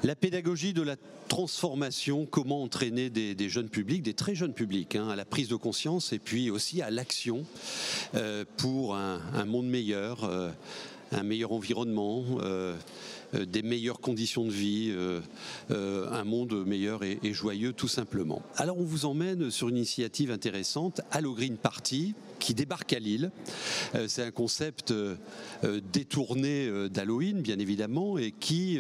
La pédagogie de la transformation, comment entraîner des jeunes publics, des très jeunes publics, à la prise de conscience et puis aussi à l'action pour un monde meilleur, un meilleur environnement, des meilleures conditions de vie, un monde meilleur et joyeux tout simplement. Alors on vous emmène sur une initiative intéressante, Allo Green Party, qui débarque à Lille. C'est un concept détourné d'Halloween, bien évidemment, et qui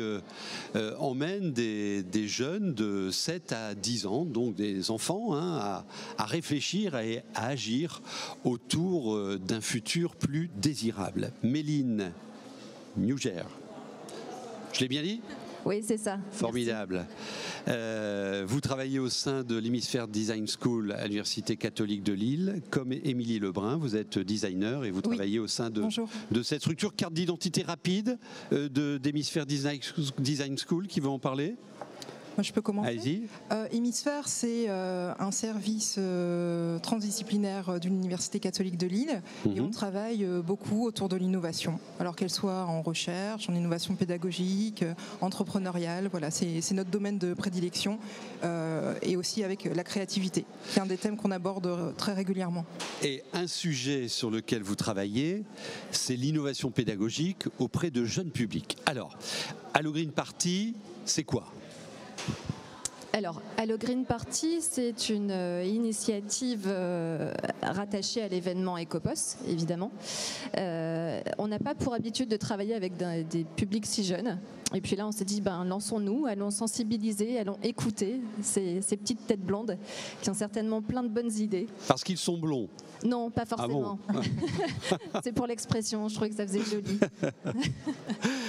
emmène des jeunes de 7 à 10 ans, donc des enfants, à réfléchir et à agir autour d'un futur plus désirable. Méline Newger. Je l'ai bien dit ? Oui, c'est ça. Formidable. Vous travaillez au sein de l'Hémisphère Design School à l'Université catholique de Lille. Comme Émilie Lebrun, vous êtes designer et vous travaillez au sein de cette structure. Carte d'identité rapide d'Hémisphère Design School, qui va en parler ? Moi, je peux commencer. Allez-y. Hémisphère, c'est un service transdisciplinaire d'une université catholique de Lille et on travaille beaucoup autour de l'innovation. Alors qu'elle soit en recherche, en innovation pédagogique, entrepreneuriale, voilà, c'est notre domaine de prédilection et aussi avec la créativité, qui est un des thèmes qu'on aborde très régulièrement. Et un sujet sur lequel vous travaillez, c'est l'innovation pédagogique auprès de jeunes publics. Alors, Allo Green Party, c'est quoi ? Alors, Allo Green Party, c'est une initiative rattachée à l'événement Ecopos, évidemment. On n'a pas pour habitude de travailler avec des publics si jeunes. Et puis là, on s'est dit, lançons-nous, allons sensibiliser, allons écouter ces petites têtes blondes qui ont certainement plein de bonnes idées. Parce qu'ils sont blonds ? Non, pas forcément. Ah bon. C'est pour l'expression, je trouvais que ça faisait joli.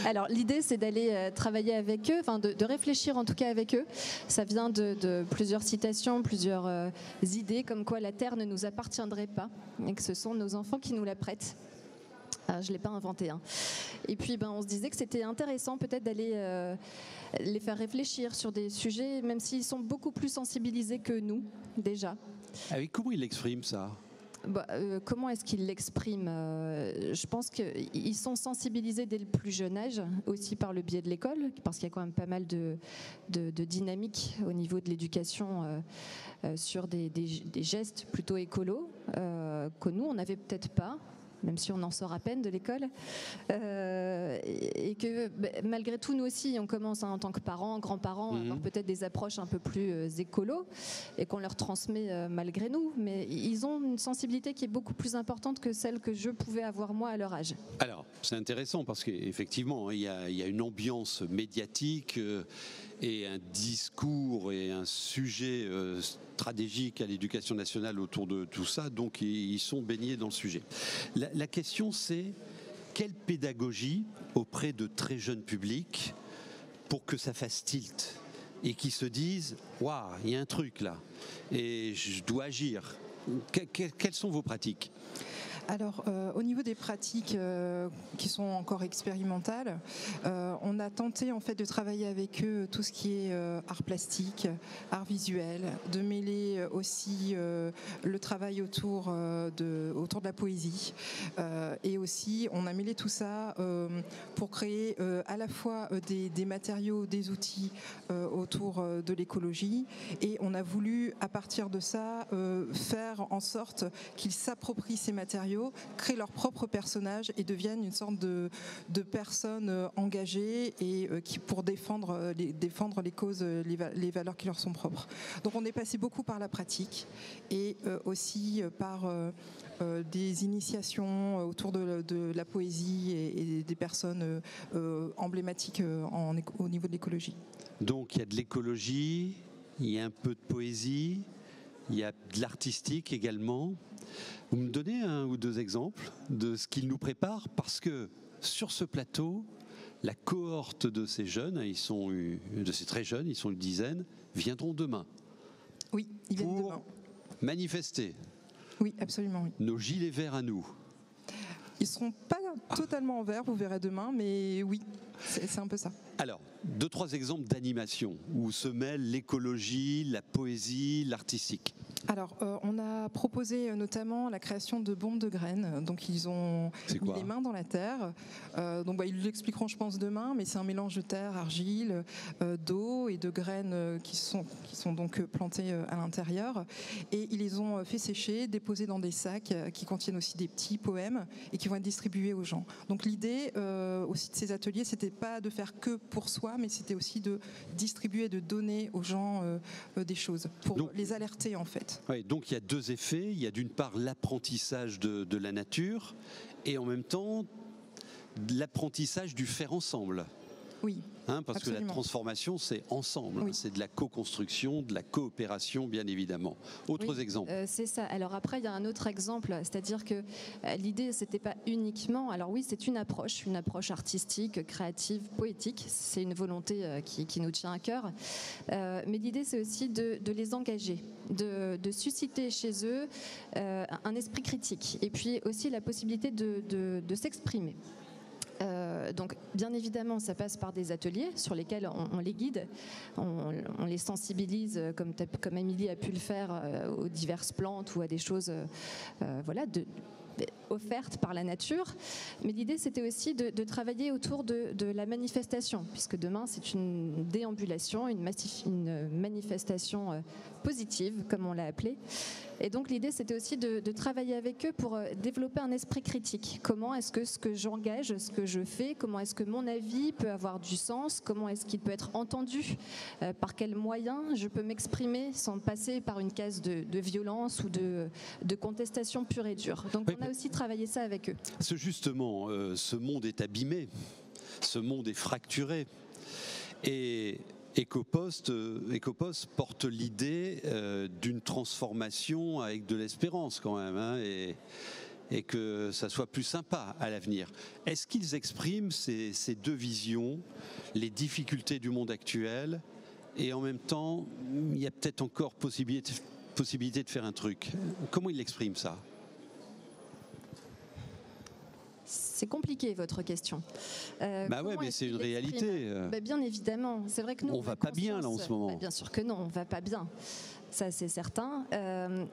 Alors, l'idée, c'est d'aller travailler avec eux, de réfléchir en tout cas avec eux. Ça vient de plusieurs citations, plusieurs idées, comme quoi la Terre ne nous appartiendrait pas et que ce sont nos enfants qui nous la prêtent. Je ne l'ai pas inventé. Et puis, on se disait que c'était intéressant peut-être d'aller les faire réfléchir sur des sujets, même s'ils sont beaucoup plus sensibilisés que nous, déjà. Ah oui, comment ils expriment ça ? Comment est-ce qu'ils l'expriment ? Je pense qu'ils sont sensibilisés dès le plus jeune âge, aussi par le biais de l'école, parce qu'il y a quand même pas mal de dynamique au niveau de l'éducation sur des gestes plutôt écolos que nous, on n'avait peut-être pas, même si on en sort à peine de l'école, et que malgré tout, nous aussi, on commence en tant que parents, grands-parents, à avoir peut-être des approches un peu plus écolo, et qu'on leur transmet malgré nous, mais ils ont une sensibilité qui est beaucoup plus importante que celle que je pouvais avoir moi à leur âge. Alors, c'est intéressant parce qu'effectivement, il y a une ambiance médiatique et un discours et un sujet stratégique à l'éducation nationale autour de tout ça, donc ils sont baignés dans le sujet. La question, c'est quelle pédagogie auprès de très jeunes publics pour que ça fasse tilt et qu'ils se disent « Waouh, il y a un truc là et je dois agir ». Quelles sont vos pratiques ? Alors, au niveau des pratiques qui sont encore expérimentales, on a tenté en fait de travailler avec eux tout ce qui est art plastique, art visuel, de mêler aussi le travail autour de la poésie, et aussi on a mêlé tout ça pour créer à la fois des matériaux, des outils autour de l'écologie, et on a voulu à partir de ça faire en sorte qu'ils s'approprient ces matériaux, créent leur propre personnage et deviennent une sorte de personnes engagées et qui pour défendre les causes, les valeurs qui leur sont propres. Donc on est passé beaucoup par la pratique et aussi par des initiations autour de la poésie et des personnes emblématiques au niveau de l'écologie. Donc il y a de l'écologie, il y a un peu de poésie, il y a de l'artistique également. Vous me donnez un ou deux exemples de ce qu'ils nous préparent, parce que sur ce plateau, la cohorte de ces jeunes, de ces très jeunes, ils sont une dizaine, viendront demain. Oui, ils viennent demain. Manifester. Oui, absolument. Oui. Nos gilets verts à nous. Ils ne seront pas totalement en vert, vous verrez demain, mais oui, c'est un peu ça. Alors, 2-3 exemples d'animation où se mêlent l'écologie, la poésie, l'artistique. Alors, on a proposé notamment la création de bombes de graines. Donc, ils ont mis les mains dans la terre. Ils l'expliqueront, je pense, demain, mais c'est un mélange de terre, argile, d'eau et de graines qui sont donc plantées à l'intérieur. Et ils les ont fait sécher, déposés dans des sacs qui contiennent aussi des petits poèmes et qui vont être distribués aux gens. Donc, l'idée aussi de ces ateliers, c'était pas de faire que pour soi, mais c'était aussi de distribuer, de donner aux gens des choses pour les alerter, en fait. Oui, donc il y a deux effets. Il y a d'une part l'apprentissage de la nature et en même temps l'apprentissage du faire ensemble. Oui. Parce absolument. que la transformation, c'est ensemble. Oui. C'est de la co-construction, de la coopération, bien évidemment. Autres exemples. C'est ça. Alors après, il y a un autre exemple, c'est-à-dire que l'idée, c'était pas uniquement. Alors oui, c'est une approche artistique, créative, poétique. C'est une volonté qui nous tient à cœur. Mais l'idée, c'est aussi de les engager, de susciter chez eux un esprit critique, et puis aussi la possibilité de s'exprimer. Donc bien évidemment ça passe par des ateliers sur lesquels on les guide, on les sensibilise comme Émilie a pu le faire aux diverses plantes ou à des choses offertes par la nature. Mais l'idée c'était aussi de travailler autour de la manifestation, puisque demain c'est une déambulation, une manifestation positive comme on l'a appelé. Et donc l'idée c'était aussi de travailler avec eux pour développer un esprit critique. Comment est-ce que ce que j'engage, ce que je fais, comment est-ce que mon avis peut avoir du sens, comment est-ce qu'il peut être entendu, par quels moyens je peux m'exprimer sans passer par une case de violence ou de contestation pure et dure. Donc on a aussi travaillé ça avec eux. Justement, ce monde est abîmé, ce monde est fracturé. Et Ecopost porte l'idée d'une transformation avec de l'espérance quand même, et que ça soit plus sympa à l'avenir. Est-ce qu'ils expriment ces deux visions, les difficultés du monde actuel, et en même temps, il y a peut-être encore possibilité de faire un truc? Comment ils l'expriment ça? C'est compliqué votre question. Mais c'est une réalité. Bien évidemment, c'est vrai que nous on va pas bien là en ce moment. Bien sûr que non, on va pas bien. Ça c'est certain.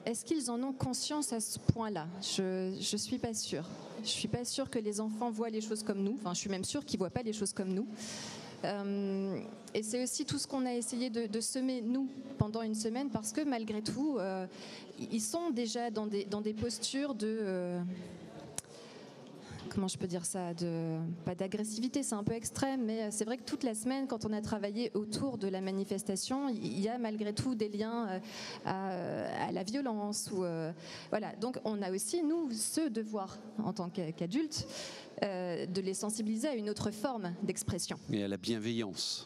Est-ce qu'ils en ont conscience à ce point-là? Je suis pas sûre. Je suis pas sûre que les enfants voient les choses comme nous. Enfin, je suis même sûre qu'ils voient pas les choses comme nous. Et c'est aussi tout ce qu'on a essayé de semer nous pendant une semaine, parce que malgré tout, ils sont déjà dans des postures de comment je peux dire ça, pas d'agressivité, c'est un peu extrême, mais c'est vrai que toute la semaine, quand on a travaillé autour de la manifestation, il y a malgré tout des liens à la violence. Voilà. Donc on a aussi, nous, ce devoir en tant qu'adultes, de les sensibiliser à une autre forme d'expression. Et à la bienveillance.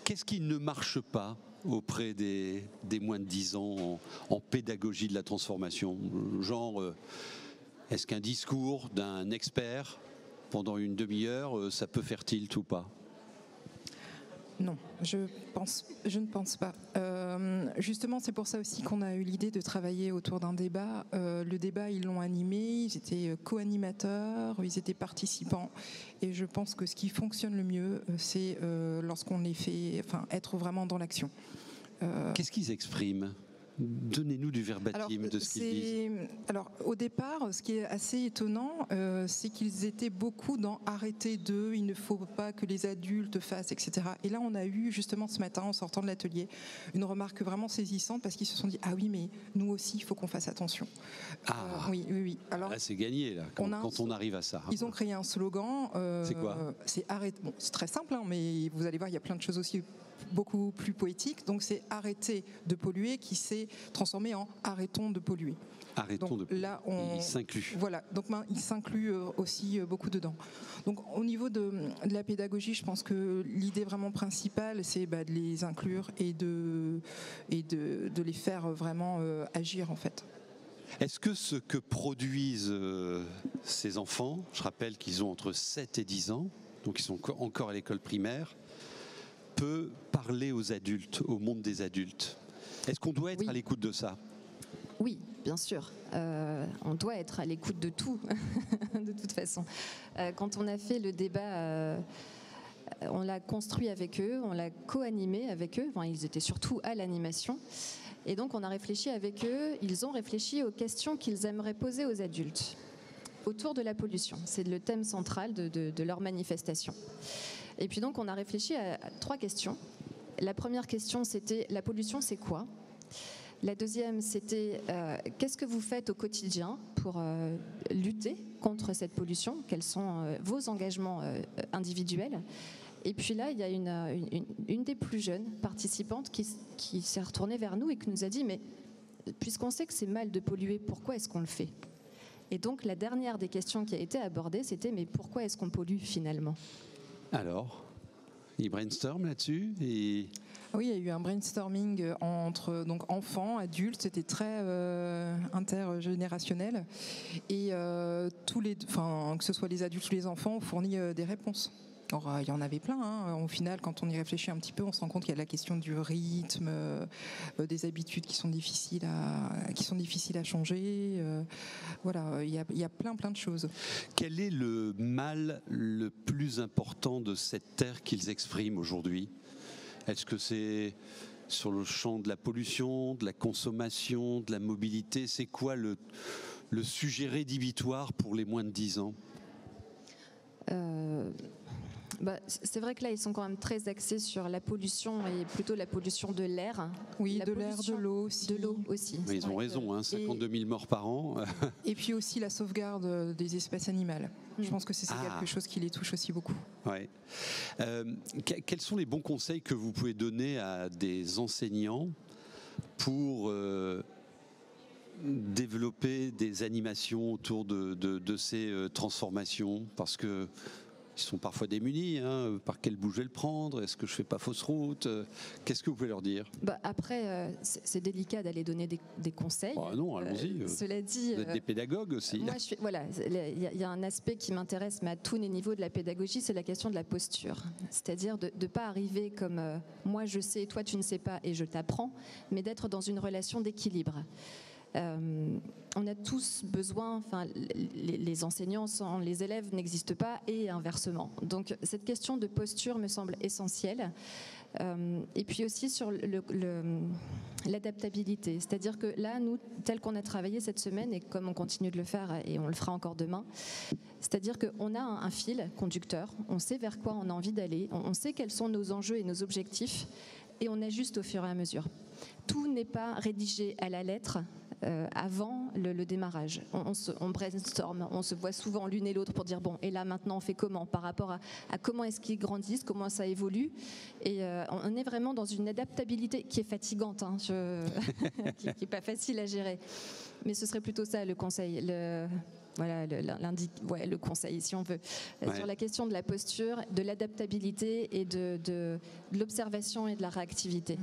Qu'est-ce qui ne marche pas auprès des moins de 10 ans en pédagogie de la transformation? Genre... Est-ce qu'un discours d'un expert pendant une demi-heure, ça peut faire tilt ou pas? Non, je ne pense pas. Justement, c'est pour ça aussi qu'on a eu l'idée de travailler autour d'un débat. Le débat, ils l'ont animé, ils étaient co-animateurs, ils étaient participants. Et je pense que ce qui fonctionne le mieux, c'est lorsqu'on les fait être vraiment dans l'action. Qu'est-ce qu'ils expriment ? Donnez-nous du verbatim de ce qu'ils disent. Alors, au départ, ce qui est assez étonnant, c'est qu'ils étaient beaucoup dans arrêter d'eux, il ne faut pas que les adultes fassent, etc. Et là, on a eu justement ce matin, en sortant de l'atelier, une remarque vraiment saisissante, parce qu'ils se sont dit, ah oui, mais nous aussi, il faut qu'on fasse attention. Oui. Alors, là, c'est gagné, là, quand on arrive à ça. Ils ont créé un slogan. C'est quoi ? C'est arrête. Bon, c'est très simple, mais vous allez voir, il y a plein de choses aussi beaucoup plus poétique. Donc c'est arrêter de polluer qui s'est transformé en arrêtons de polluer. Arrêtons de polluer. Là, il s'inclut. Voilà, donc il s'inclut aussi beaucoup dedans. Donc au niveau de la pédagogie, je pense que l'idée vraiment principale, c'est de les inclure et de les faire vraiment agir en fait. Est-ce que ce que produisent ces enfants, je rappelle qu'ils ont entre 7 et 10 ans, donc ils sont encore à l'école primaire, peut parler aux adultes, au monde des adultes? Est-ce qu'on doit être à l'écoute de ça? Oui, bien sûr. On doit être à l'écoute de tout, de toute façon. Quand on a fait le débat, on l'a construit avec eux, on l'a co-animé avec eux. Enfin, ils étaient surtout à l'animation. Et donc on a réfléchi avec eux, ils ont réfléchi aux questions qu'ils aimeraient poser aux adultes autour de la pollution. C'est le thème central de leur manifestation. Et puis donc on a réfléchi à 3 questions. La première question, c'était la pollution, c'est quoi ? La deuxième, c'était qu'est-ce que vous faites au quotidien pour lutter contre cette pollution ? Quels sont vos engagements individuels ? Et puis là, il y a une des plus jeunes participantes qui s'est retournée vers nous et qui nous a dit « Mais puisqu'on sait que c'est mal de polluer, pourquoi est-ce qu'on le fait ?» Et donc la dernière des questions qui a été abordée, c'était « Mais pourquoi est-ce qu'on pollue finalement ?» Alors, ils brainstorment là-dessus et... Oui, il y a eu un brainstorming entre donc, enfants, adultes, c'était très intergénérationnel. Et que ce soit les adultes ou les enfants, ont fourni des réponses. Alors, il y en avait plein. Hein. Au final, quand on y réfléchit un petit peu, on se rend compte qu'il y a la question du rythme, des habitudes qui sont difficiles à changer. Voilà, il y a plein de choses. Quel est le mal le plus important de cette terre qu'ils expriment aujourd'hui ? Est-ce que c'est sur le champ de la pollution, de la consommation, de la mobilité ? C'est quoi le sujet rédhibitoire pour les moins de 10 ans ? C'est vrai que là, ils sont quand même très axés sur la pollution et plutôt la pollution de l'air. Oui, de l'air, de l'eau aussi. De l'eau aussi. Mais ils ont raison, 52 000 morts par an. Et puis aussi la sauvegarde des espèces animales. Je pense que c'est quelque chose qui les touche aussi beaucoup. Ouais. Quels sont les bons conseils que vous pouvez donner à des enseignants pour développer des animations autour de ces transformations ? Parce que ils sont parfois démunis, hein, par quel bout je vais le prendre ? Est-ce que je ne fais pas fausse route ? Qu'est-ce que vous pouvez leur dire ? Après, c'est délicat d'aller donner des conseils. Non, allons-y. Cela dit, vous êtes des pédagogues aussi. Moi, il y a un aspect qui m'intéresse, mais à tous les niveaux de la pédagogie, c'est la question de la posture. C'est-à-dire de ne pas arriver comme moi je sais, toi tu ne sais pas et je t'apprends, mais d'être dans une relation d'équilibre. On a tous besoin, les enseignants sans les élèves n'existent pas et inversement. Donc cette question de posture me semble essentielle. Et puis aussi sur l'adaptabilité. C'est-à-dire que là, nous, tel qu'on a travaillé cette semaine et comme on continue de le faire et on le fera encore demain, c'est-à-dire qu'on a un fil conducteur, on sait vers quoi on a envie d'aller, on sait quels sont nos enjeux et nos objectifs et on ajuste au fur et à mesure. Tout n'est pas rédigé à la lettre avant le démarrage. On brainstorm, on se voit souvent l'une et l'autre pour dire bon, et là maintenant on fait comment par rapport à comment est-ce qu'ils grandissent, comment ça évolue. Et on est vraiment dans une adaptabilité qui est fatigante, hein, qui n'est pas facile à gérer. Mais ce serait plutôt ça le conseil. Le conseil, si on veut, sur la question de la posture, de l'adaptabilité et de l'observation et de la réactivité.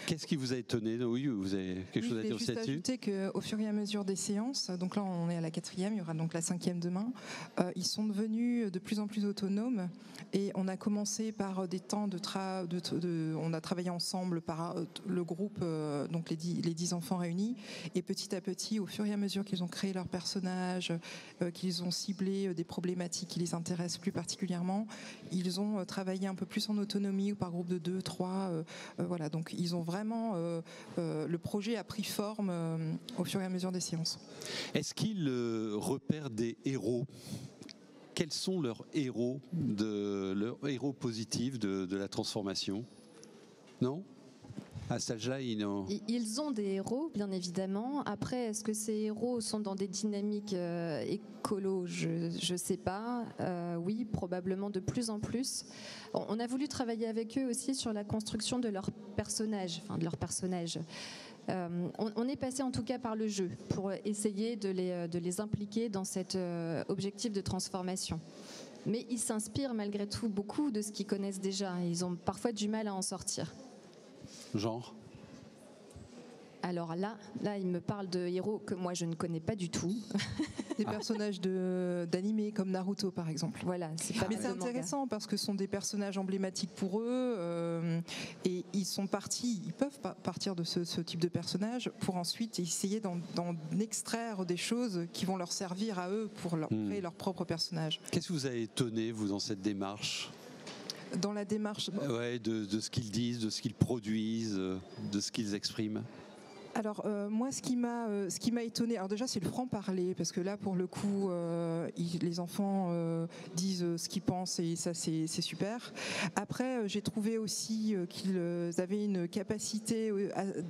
Qu'est-ce qui vous a étonné ? Oui, vous avez quelque chose à dire là-dessus ? Je vais juste ajouter qu'au fur et à mesure des séances, donc là on est à la 4e, il y aura donc la 5e demain, ils sont devenus de plus en plus autonomes et on a commencé par des temps on a travaillé ensemble par le groupe, donc les 10 enfants réunis, et petit à petit, au fur et à mesure qu'ils ont créé leurs personnages, qu'ils ont ciblé des problématiques qui les intéressent plus particulièrement, ils ont travaillé un peu plus en autonomie ou par groupe de 2, 3, voilà, donc ils ont vraiment, le projet a pris forme au fur et à mesure des séances. Est-ce qu'ils repèrent des héros ? Quels sont leurs héros positifs de la transformation ? Non ? À cet âge-là, ils ont des héros, bien évidemment. Après, est-ce que ces héros sont dans des dynamiques écolo ? Je ne sais pas. Oui, probablement de plus en plus. On a voulu travailler avec eux aussi sur la construction de leurs personnages. On est passé en tout cas par le jeu pour essayer de les impliquer dans cet objectif de transformation. Mais ils s'inspirent malgré tout beaucoup de ce qu'ils connaissent déjà. Ils ont parfois du mal à en sortir. Genre ? Alors là, il me parle de héros que moi je ne connais pas du tout. Des personnages d'animés comme Naruto par exemple. Voilà, mais c'est intéressant parce que ce sont des personnages emblématiques pour eux et ils peuvent partir de ce type de personnage pour ensuite essayer d'en extraire des choses qui vont leur servir à eux pour créer leur propre personnage. Qu'est-ce que vous avez étonné, vous, dans cette démarche ? Dans la démarche de ce qu'ils disent, de ce qu'ils produisent, de ce qu'ils expriment. Alors moi, ce qui m'a étonné, alors déjà c'est le franc-parler, parce que là pour le coup, les enfants disent ce qu'ils pensent et ça c'est super. Après, j'ai trouvé aussi qu'ils avaient une capacité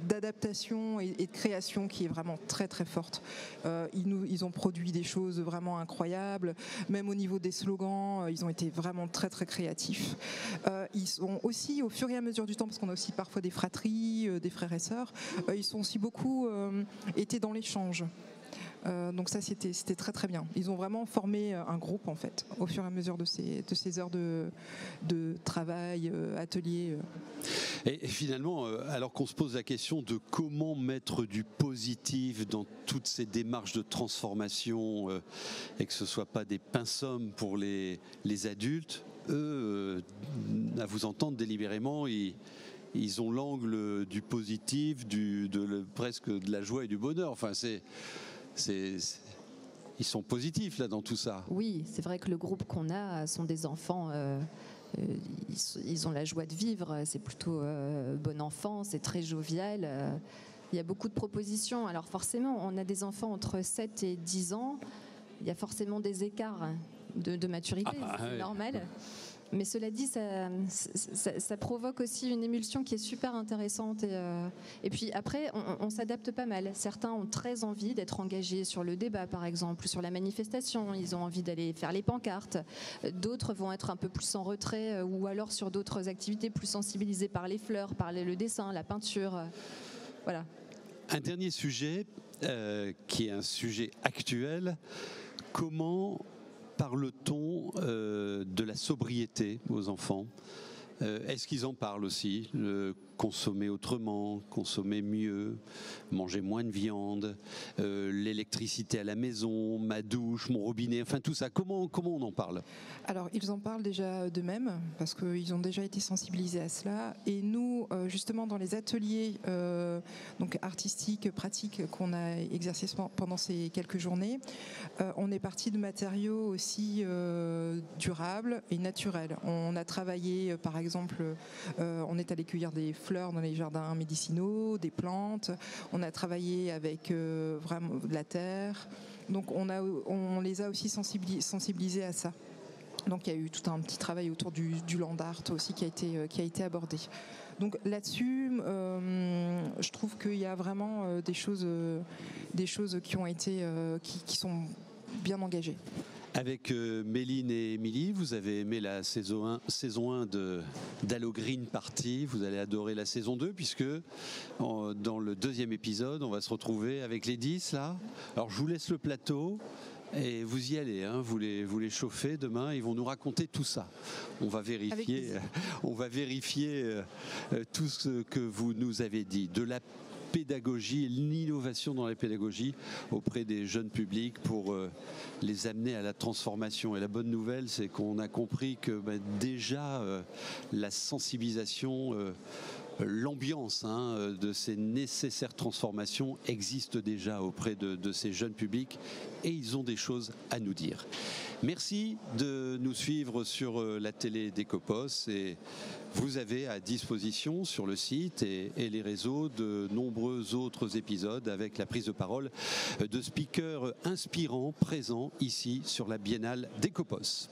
d'adaptation et de création qui est vraiment très très forte. Ils ont produit des choses vraiment incroyables, même au niveau des slogans, ils ont été vraiment très très créatifs. Ils sont aussi, au fur et à mesure du temps, parce qu'on a aussi parfois des fratries, des frères et sœurs, ils sont aussi beaucoup été dans l'échange. Donc ça c'était très très bien. Ils ont vraiment formé un groupe en fait au fur et à mesure de ces heures de travail, atelier. Et finalement, alors qu'on se pose la question de comment mettre du positif dans toutes ces démarches de transformation et que ce ne soit pas des pince-hommes pour les adultes, eux, à vous entendre délibérément, ils ont l'angle du positif, presque de la joie et du bonheur. Enfin, ils sont positifs là dans tout ça. Oui, c'est vrai que le groupe qu'on a sont des enfants. Ils ont la joie de vivre. C'est plutôt bon enfant, c'est très jovial. Il y a beaucoup de propositions. Alors forcément, on a des enfants entre 7 et 10 ans. Il y a forcément des écarts de maturité, c'est normal. Mais cela dit, ça provoque aussi une émulsion qui est super intéressante. Et puis après, on s'adapte pas mal. Certains ont très envie d'être engagés sur le débat, par exemple, sur la manifestation. Ils ont envie d'aller faire les pancartes. D'autres vont être un peu plus en retrait ou alors sur d'autres activités plus sensibilisées par les fleurs, par le dessin, la peinture. Voilà. Un dernier sujet qui est un sujet actuel. Comment parle-t-on de la sobriété aux enfants? Est-ce qu'ils en parlent aussi? Consommer autrement, consommer mieux, manger moins de viande, l'électricité à la maison, ma douche, mon robinet, enfin tout ça. Comment on en parle? Alors ils en parlent déjà d'eux-mêmes parce qu'ils ont déjà été sensibilisés à cela. Et nous, justement, dans les ateliers donc artistiques, pratiques qu'on a exercés pendant ces quelques journées, on est parti de matériaux aussi durables et naturels. On a travaillé, par exemple, on est allé cueillir des fleurs dans les jardins médicinaux, des plantes. On a travaillé avec vraiment de la terre. Donc on les a aussi sensibilisés à ça. Donc il y a eu tout un petit travail autour du land art aussi qui a été abordé. Donc là-dessus, je trouve qu'il y a vraiment des choses qui ont été qui sont bien engagées. Avec Méline et Émilie, vous avez aimé la saison 1 d'Halo Green Party. Vous allez adorer la saison 2 puisque dans le deuxième épisode, on va se retrouver avec les 10 là. Alors je vous laisse le plateau. Et vous y allez, hein, vous les chauffez demain, ils vont nous raconter tout ça. On va vérifier tout ce que vous nous avez dit, de la pédagogie et l'innovation dans la pédagogie auprès des jeunes publics pour les amener à la transformation. Et la bonne nouvelle, c'est qu'on a compris que déjà la sensibilisation, l'ambiance de ces nécessaires transformations existe déjà auprès de ces jeunes publics et ils ont des choses à nous dire. Merci de nous suivre sur la télé d'Ecopos et vous avez à disposition sur le site et les réseaux de nombreux autres épisodes avec la prise de parole de speakers inspirants présents ici sur la Biennale d'Ecopos.